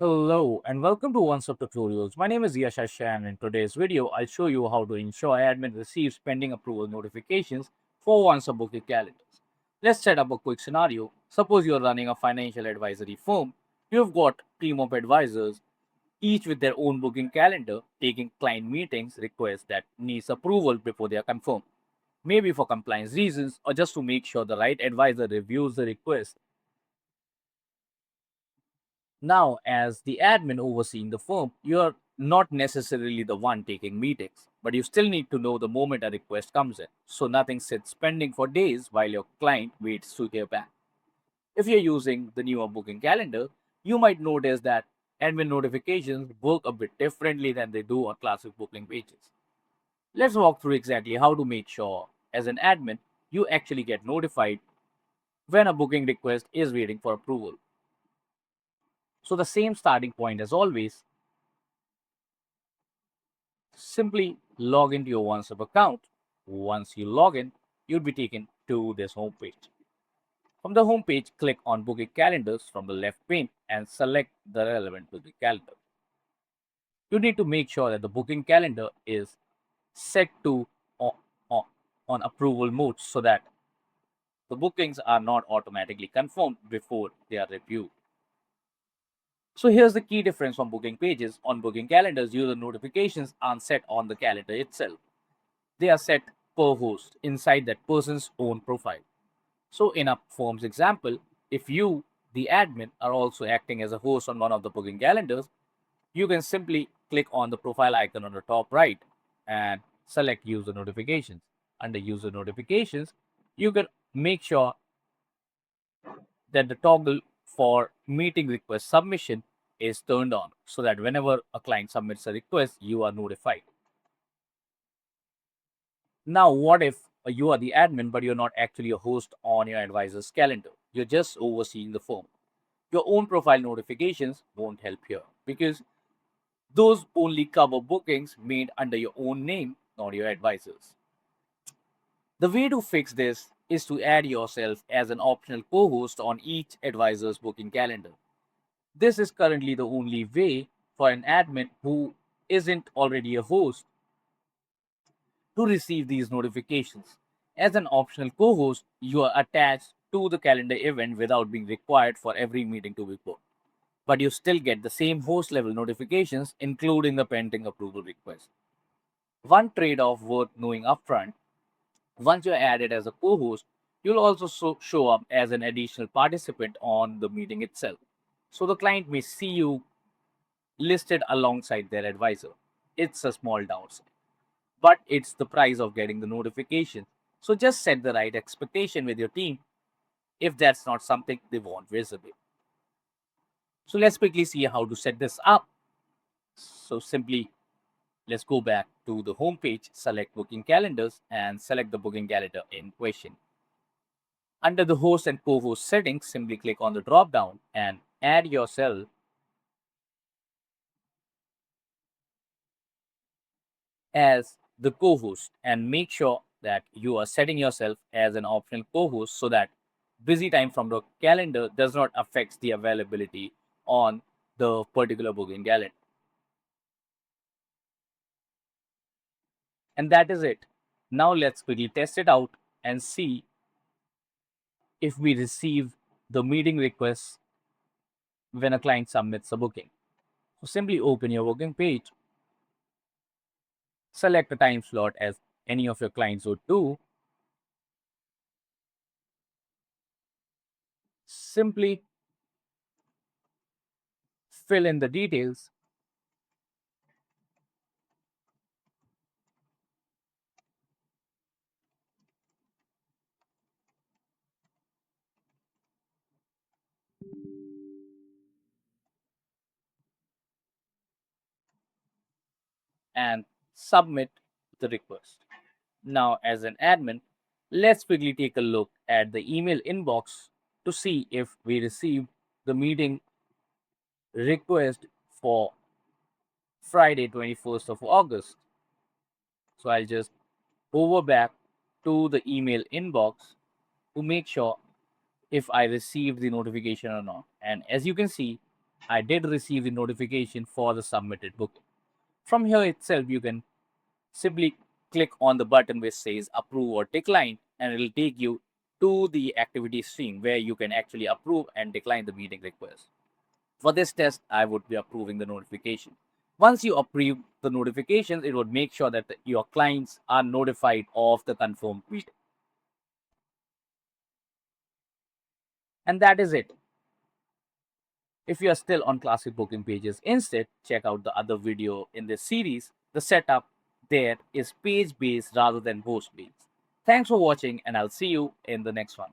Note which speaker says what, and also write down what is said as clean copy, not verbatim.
Speaker 1: Hello and welcome to OnceHub tutorials. My name is Yashash and in today's video, I'll show you how to ensure admin receives pending approval notifications for OnceHub booking calendars. Let's set up a quick scenario. Suppose you're running a financial advisory firm. You've got team of advisors, each with their own booking calendar, taking client meetings requests that needs approval before they are confirmed. Maybe for compliance reasons or just to make sure the right advisor reviews the request. Now, as the admin overseeing the firm, you're not necessarily the one taking meetings, but you still need to know the moment a request comes in, so nothing sits pending for days while your client waits to hear back. If you're using the newer booking calendar, you might notice that admin notifications work a bit differently than they do on classic booking pages. Let's walk through exactly how to make sure, as an admin, you actually get notified when a booking request is waiting for approval. So, the same starting point as always. Simply log into your OnceHub account. Once you log in, you'll be taken to this homepage. From the homepage, click on Booking Calendars from the left pane and select the relevant booking calendar. You need to make sure that the booking calendar is set to on, on, on approval mode so that the bookings are not automatically confirmed before they are reviewed. So here's the key difference from booking pages. On booking calendars, user notifications aren't set on the calendar itself. They are set per host inside that person's own profile. So, in a firm's example, if you, the admin, are also acting as a host on one of the booking calendars, you can simply click on the profile icon on the top right and select user notifications. Under user notifications, you can make sure that the toggle for meeting request submission is turned on so that whenever a client submits a request, you are notified. Now, what if you are the admin, but you're not actually a host on your advisor's calendar? You're just overseeing the firm. Your own profile notifications won't help here because those only cover bookings made under your own name, not your advisor's. The way to fix this is to add yourself as an optional co host on each advisor's booking calendar. This is currently the only way for an admin who isn't already a host to receive these notifications. As an optional co host, you are attached to the calendar event without being required for every meeting to be booked. But you still get the same host level notifications, including the pending approval request. One trade off worth knowing upfront: once you're added as a co host, you'll also show up as an additional participant on the meeting itself. So the client may see you listed alongside their advisor. It's a small downside, but it's the price of getting the notification. So just set the right expectation with your team if that's not something they want visible. So let's quickly see how to set this up. So simply let's go back to the home page, select booking calendars and select the booking calendar in question. Under the host and co-host settings, simply click on the drop down and add yourself as the co-host and make sure that you are setting yourself as an optional co-host so that busy time from the calendar does not affect the availability on the particular booking calendar. And that is it. Now let's quickly test it out and see if we receive the meeting request when a client submits a booking. So simply open your booking page, select a time slot as any of your clients would do. Simply fill in the details and submit the request. Now, as an admin, let's quickly take a look at the email inbox to see if we received the meeting request for Friday, 21st of August. So I'll just hover back to the email inbox to make sure if I received the notification or not. And as you can see, I did receive the notification for the submitted booking. From here itself, you can simply click on the button which says approve or decline, and it will take you to the activity stream where you can actually approve and decline the meeting request. For this test, I would be approving the notification. Once you approve the notifications, it would make sure that your clients are notified of the confirmed meeting. And that is it. If you are still on classic booking pages instead, check out the other video in this series. The setup there is page based rather than post based. Thanks for watching, and I'll see you in the next one.